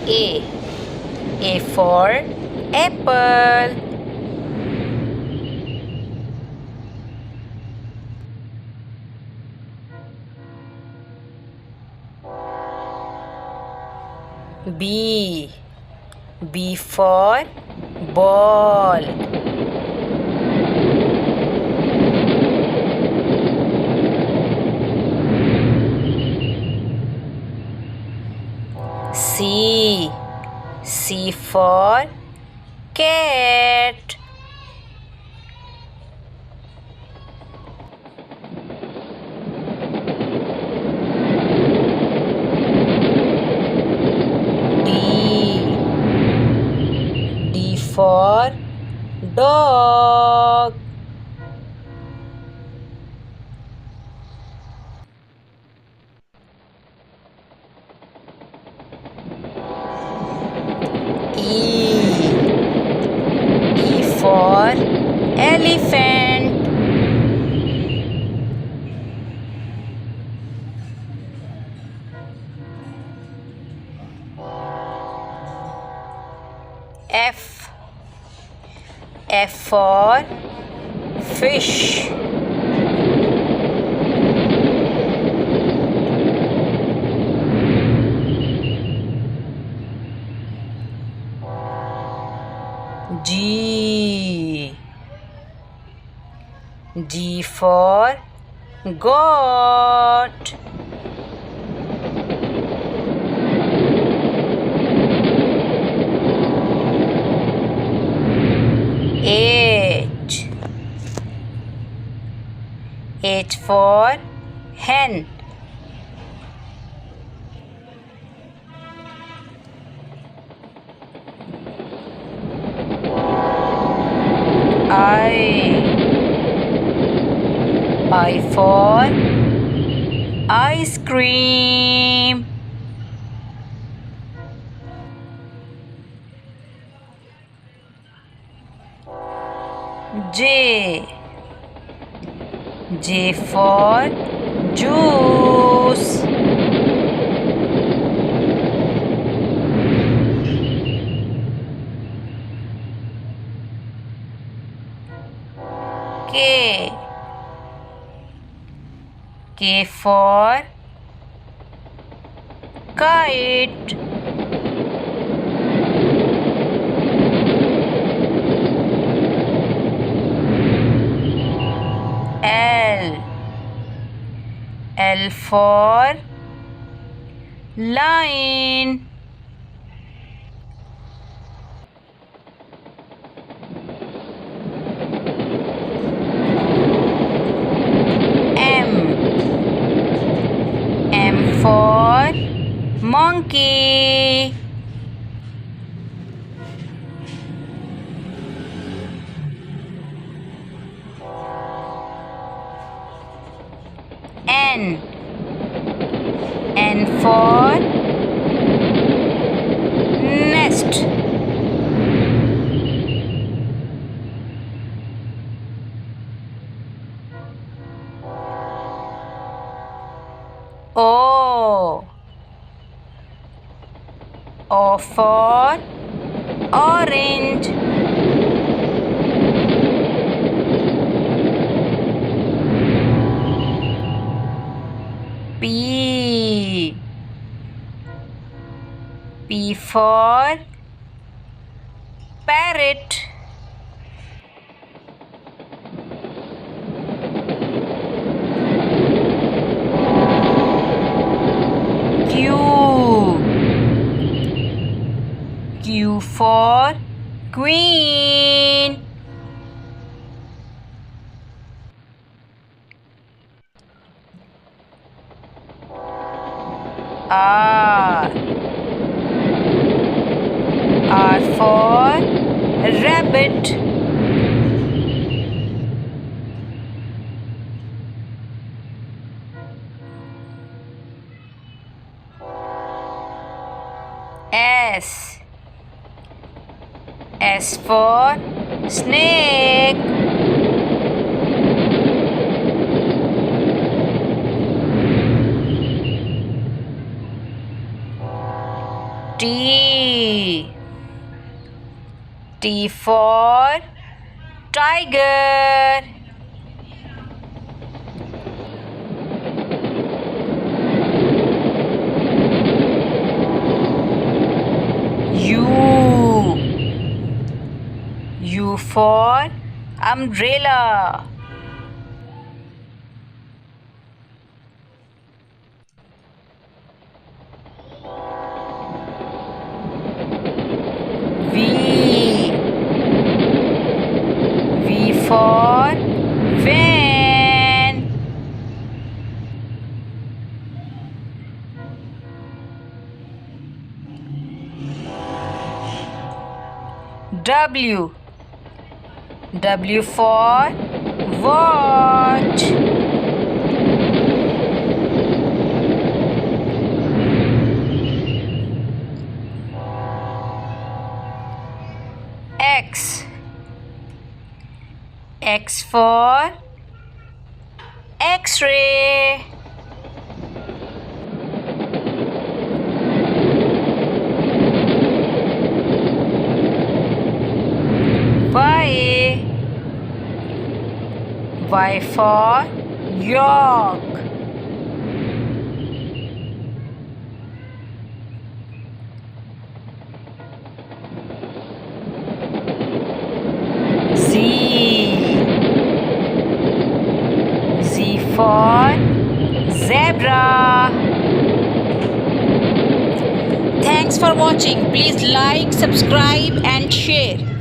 A. A for apple. B. B for ball. C. C for cat. D. D for dog. E. E for elephant. F. F for fish. G. G for goat. H. H for hen. I for ice cream. J. J for juice. K. K for kite. L. L for lion. M for monkey. N. N for nest. O. O for orange. P. P for parrot. Q. Q for queen. R. R for rabbit. S. S for snake. T. T for tiger. U. U for umbrella. V. V for van. W. W for watch. X. X for X-ray. Y. Y for York. Z. Z for zebra. Thanks for watching. Please like, subscribe and share.